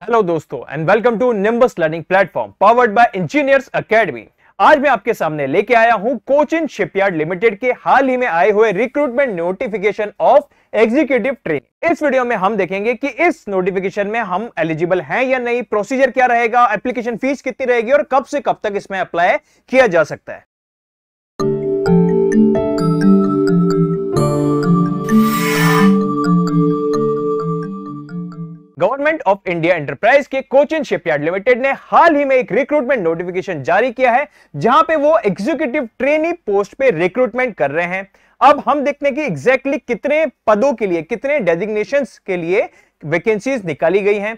Hello दोस्तों and welcome to Nimbus learning platform powered by Engineers Academy. आज मैं आपके सामने लेके आया हूं कोचिन शिपयार्ड लिमिटेड के हाल ही में आए हुए recruitment notification of executive training. इस वीडियो में हम देखेंगे कि इस नोटिफिकेशन में हम एलिजिबल हैं या नहीं, प्रोसीजर क्या रहेगा, एप्लीकेशन फीस कितनी रहेगी और कब से कब तक इसमें अप्लाई किया जा सकता है। गवर्नमेंट ऑफ इंडिया एंटरप्राइज के कोचिन शिपयार्ड लिमिटेड ने हाल ही में एक रिक्रूटमेंट नोटिफिकेशन जारी किया है, जहां पे वो एग्जीक्यूटिव ट्रेनी पोस्ट पे रिक्रूटमेंट कर रहे हैं। अब हम देखते हैं कि एग्जैक्टली कितने पदों के लिए, कितने डेजिग्नेशंस के लिए वैकेंसीज निकाली गई हैं।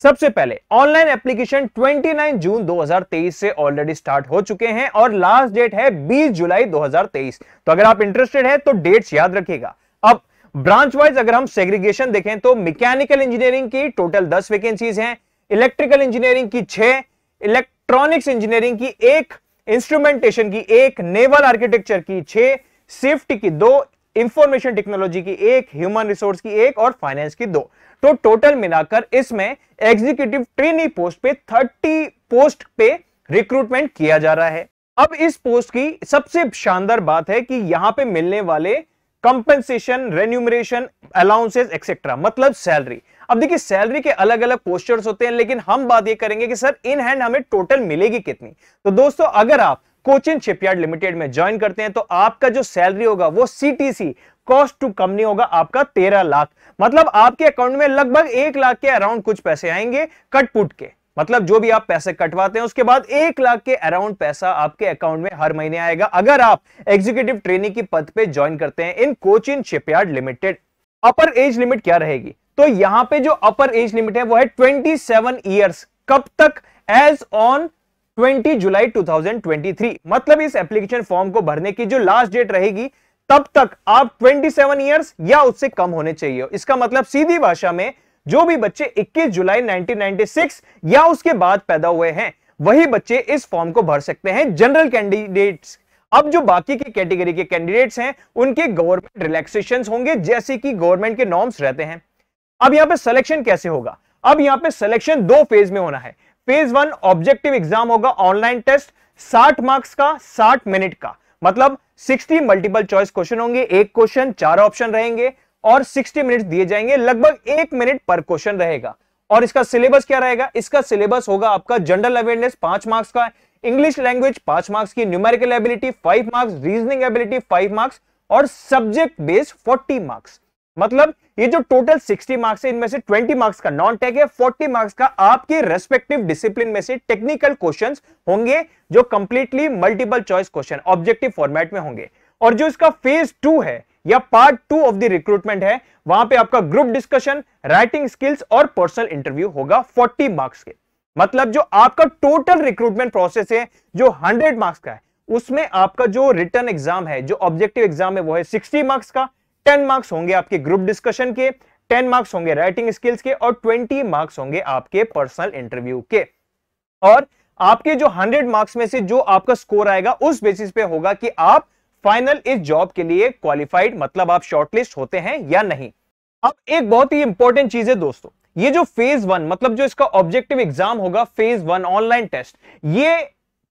सबसे पहले ऑनलाइन एप्लीकेशन 29 जून 2023 से ऑलरेडी स्टार्ट हो चुके हैं और लास्ट डेट है 20 जुलाई 2023। तो अगर आप इंटरेस्टेड है तो डेट्स याद रखिएगा। अब ब्रांच वाइज अगर हम सेग्रीगेशन देखें तो मैकेनिकल इंजीनियरिंग की टोटल 10 वैकेंसीज हैं, इलेक्ट्रिकल इंजीनियरिंग की 6, इलेक्ट्रॉनिक्स इंजीनियरिंग की 1, इंस्ट्रूमेंटेशन की 1, नेवल आर्किटेक्चर की 6, सेफ्टी की 2, इंफॉर्मेशन टेक्नोलॉजी की 1, ह्यूमन रिसोर्स की 1 और फाइनेंस की 2। तो टोटल मिलाकर इसमें एग्जीक्यूटिव ट्रेनी पोस्ट पे 30 पोस्ट पे रिक्रूटमेंट किया जा रहा है। अब इस पोस्ट की सबसे शानदार बात है कि यहां पे मिलने वाले कंपेंसेशन, रेन्यूमरेशन, अलाउंसेस एक्सेट्रा, मतलब सैलरी। अब देखिए सैलरी के अलग अलग पोस्टर्स होते हैं, लेकिन हम बात ये करेंगे कि सर इन हैंड हमें टोटल मिलेगी कितनी। तो दोस्तों अगर आप कोचिन शिपयार्ड लिमिटेड में ज्वाइन करते हैं तो आपका जो सैलरी होगा वो सीटीसी, कॉस्ट टू कंपनी होगा आपका 13 लाख। मतलब आपके अकाउंट में लगभग 1 लाख के अराउंड कुछ पैसे आएंगे कटपुट के, मतलब जो भी आप पैसे कटवाते हैं उसके बाद 1 लाख के अराउंड पैसा आपके अकाउंट में हर महीने आएगा अगर आप एग्जीक्यूटिव ट्रेनी की पद पे ज्वाइन करते हैं in Cochin Shipyard Limited. Upper age limit क्या रहेगी? तो यहां पे जो अपर एज लिमिट है वो है 27 ईयर्स। कब तक? एज ऑन 20 जुलाई 2023। मतलब इस एप्लीकेशन फॉर्म को भरने की जो लास्ट डेट रहेगी तब तक आप 27 ईयर्स या उससे कम होने चाहिए। इसका मतलब सीधी भाषा में जो भी बच्चे 21 जुलाई 1996 या उसके बाद पैदा हुए हैं वही बच्चे इस फॉर्म को भर सकते हैं, जनरल कैंडिडेट्स। अब जो बाकी की कैटेगरी के कैंडिडेट्स हैं उनके गवर्नमेंट रिलैक्सेशंस होंगे, जैसे कि गवर्नमेंट के नॉर्म्स रहते हैं। अब यहां पे सिलेक्शन कैसे होगा? अब यहां पे सिलेक्शन 2 फेज में होना है। फेज 1 ऑब्जेक्टिव एग्जाम होगा, ऑनलाइन टेस्ट 60 मार्क्स का, 60 मिनट का, मतलब 60 मल्टीपल चॉइस क्वेश्चन होंगे, एक क्वेश्चन 4 ऑप्शन रहेंगे और 60 मिनट्स दिए जाएंगे, लगभग 1 मिनट पर क्वेश्चन रहेगा। और इसका सिलेबस क्या रहेगा? इसका सिलेबस होगा आपका जनरल अवेयरनेस 5 मार्क्स का, इंग्लिश लैंग्वेज 5 मार्क्स की, numerical ability 5 marks, reasoning ability 5 marks और सब्जेक्ट बेस्ड 40 मार्क्स। मतलब ये जो टोटल 60 मार्क्स है इनमें से 20 मार्क्स का नॉन टेक है, 40 मार्क्स का आपके रेस्पेक्टिव डिसिप्लिन में से टेक्निकल क्वेश्चंस होंगे जो completely multiple choice question objective format में होंगे। और जो इसका फेज 2 है या पार्ट 2 ऑफ द रिक्रूटमेंट है, वहां पे आपका ग्रुप डिस्कशन, राइटिंग स्किल्स और पर्सनल इंटरव्यू होगा 40 मार्क्स के। मतलब जो आपका टोटल रिक्रूटमेंट प्रोसेस है जो 100 मार्क्स का है, उसमें आपका जो रिटन एग्जाम है, जो ऑब्जेक्टिव एग्जाम है वो है 60 मार्क्स का। 10 मार्क्स होंगे आपके ग्रुप डिस्कशन के, 10 मार्क्स होंगे राइटिंग स्किल्स के और 20 मार्क्स होंगे आपके पर्सनल इंटरव्यू के। और आपके जो 100 मार्क्स में से जो आपका स्कोर आएगा उस बेसिस पे होगा कि आप फाइनल इस जॉब के लिए क्वालिफाइड, मतलब आप शॉर्टलिस्ट होते हैं या नहीं। अब एक बहुत ही इंपॉर्टेंट चीज है दोस्तों, ये जो फेज 1 मतलब जो इसका ऑब्जेक्टिव एग्जाम होगा, फेज 1 ऑनलाइन टेस्ट, ये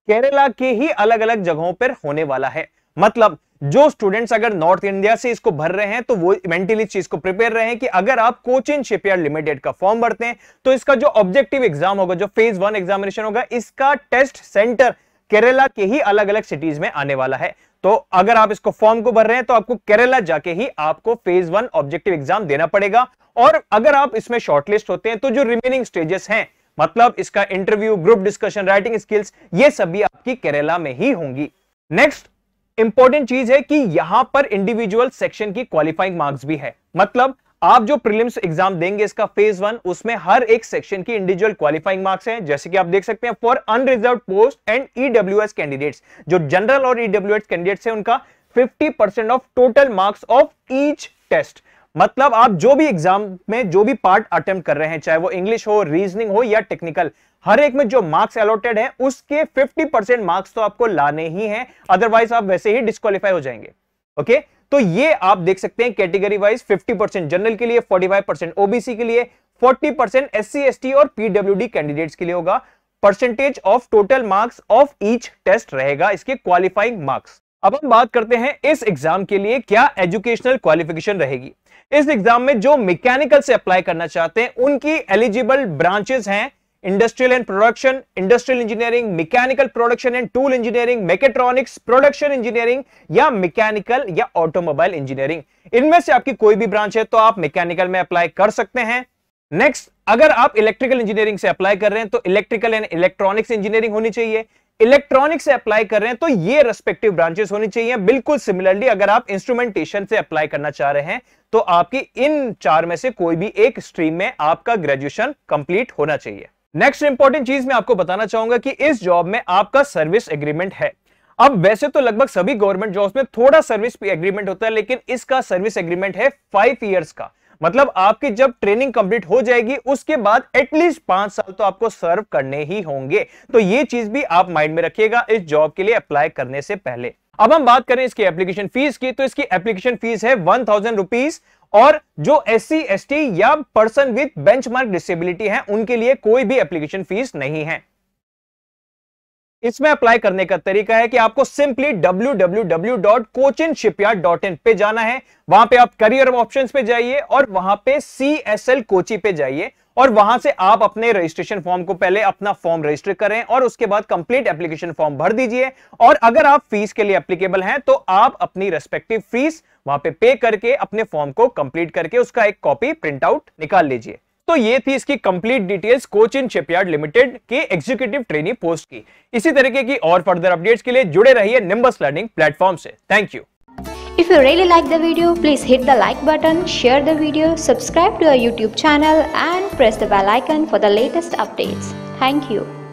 केरला के ही अलग अलग जगहों पर होने वाला है। मतलब जो स्टूडेंट्स अगर नॉर्थ इंडिया से इसको भर रहे हैं तो वो मेंटली चीज को प्रिपेयर रहे हैं कि अगर आप कोचिन शिपयार्ड लिमिटेड का फॉर्म भरते हैं तो इसका जो ऑब्जेक्टिव एग्जाम होगा, जो फेज 1 एग्जामिनेशन होगा, इसका टेस्ट सेंटर केरला के ही अलग अलग सिटीज में आने वाला है। तो अगर आप इसको फॉर्म को भर रहे हैं तो आपको केरला जाके ही आपको फेज 1 ऑब्जेक्टिव एग्जाम देना पड़ेगा। और अगर आप इसमें शॉर्टलिस्ट होते हैं तो जो रिमेनिंग स्टेजेस हैं, मतलब इसका interview, group discussion, writing skills, ये सभी आपकी केरला में ही होंगी। नेक्स्ट इंपॉर्टेंट चीज है कि यहां पर इंडिविजुअल सेक्शन की क्वालिफाइंग मार्क्स भी है। मतलब आप जो प्रीलिम्स एग्जाम देंगे इसका फेज 1, उसमें हर एक सेक्शन की इंडिविजुअल क्वालिफाइंग मार्क्स हैं। जैसे कि आप देख सकते हैं, for unreserved post and EWS candidates, जो जनरल और ईडब्ल्यूएस कैंडिडेट्स हैं उनका 50% of total marks of each test. मतलब आप जो भी एग्जाम में जो भी पार्ट अटेम्प्ट कर रहे हैं, चाहे वो इंग्लिश हो, रीजनिंग हो या टेक्निकल, हर एक में जो मार्क्स अलॉटेड है उसके 50% मार्क्स तो आपको लाने ही हैं, अदरवाइज आप वैसे ही डिस्क्वालीफाई हो जाएंगे। ओके, तो ये आप देख सकते हैं कैटेगरी वाइज 50% जनरल के लिए, 45% ओबीसी के लिए, 40% SC ST और PWD कैंडिडेट्स के लिए होगा। Percentage of total marks of each test रहेगा इसके क्वालिफाइंग मार्क्स। अब हम बात करते हैं इस एग्जाम के लिए क्या एजुकेशनल क्वालिफिकेशन रहेगी। इस एग्जाम में जो मैकेनिकल से अप्लाई करना चाहते हैं उनकी एलिजिबल ब्रांचेस हैं industrial and production, industrial engineering, mechanical production and tool engineering, mechatronics, production engineering या मैकेनिकल या ऑटोमोबाइल इंजीनियरिंग। इनमें से आपकी कोई भी ब्रांच है तो आप मैकेनिकल में अप्लाई कर सकते हैं। नेक्स्ट, अगर आप इलेक्ट्रिकल इंजीनियरिंग से अप्लाई कर रहे हैं तो इलेक्ट्रिकल एंड इलेक्ट्रॉनिक्स इंजीनियरिंग होनी चाहिए। इलेक्ट्रॉनिक्स से अप्लाई कर रहे हैं तो ये रेस्पेक्टिव ब्रांचेस होनी चाहिए। बिल्कुल सिमिलरली अगर आप इंस्ट्रूमेंटेशन से अप्लाई करना चाह रहे हैं तो आपकी इन चार में से कोई भी एक स्ट्रीम में आपका ग्रेजुएशन कंप्लीट होना चाहिए। नेक्स्ट इंपॉर्टेंट चीज मैं आपको बताना चाहूंगा कि इस जॉब में आपका सर्विस एग्रीमेंट है। अब वैसे तो लगभग सभी गवर्नमेंट जॉब्स में थोड़ा सर्विस एग्रीमेंट होता है, लेकिन इसका सर्विस एग्रीमेंट है 5 इयर्स का। मतलब आपकी जब ट्रेनिंग कंप्लीट हो जाएगी उसके बाद एटलीस्ट 5 साल तो आपको सर्व करने ही होंगे। तो ये चीज भी आप माइंड में रखिएगा इस जॉब के लिए अप्लाई करने से पहले। अब हम बात करें इसकी एप्लीकेशन फीस की, तो इसकी एप्लीकेशन फीस है 1000 रुपीज और जो SC ST या पर्सन विद बेंचमार्क डिसेबिलिटी है उनके लिए कोई भी एप्लीकेशन फीस नहीं है। इसमें अप्लाई करने का तरीका है कि आपको सिंपली www.cochinshipyard.in पे जाना है। वहां पे आप करियर ऑप्शंस पे जाइए और वहां पे CSL कोची पे जाइए और वहां से आप अपने रजिस्ट्रेशन फॉर्म को पहले अपना फॉर्म रजिस्टर करें और उसके बाद कंप्लीट एप्लीकेशन फॉर्म भर दीजिए। और अगर आप फीस के लिए एप्लीकेबल हैं तो आप अपनी रेस्पेक्टिव फीस वहां पे करके अपने फॉर्म को कंप्लीट करके उसका एक कॉपी प्रिंट आउट निकाल लीजिए। तो ये थी इसकी complete details Cochin Shipyard limited के एग्जीक्यूटिव ट्रेनी पोस्ट की। इसी तरीके की और फर्दर अपडेट्स के लिए जुड़े रहिए निंबस लर्निंग प्लेटफॉर्म से। Thank you. If you really like the video, please hit the like button, share the video, subscribe to our YouTube channel and press the bell icon for the latest updates. Thank you.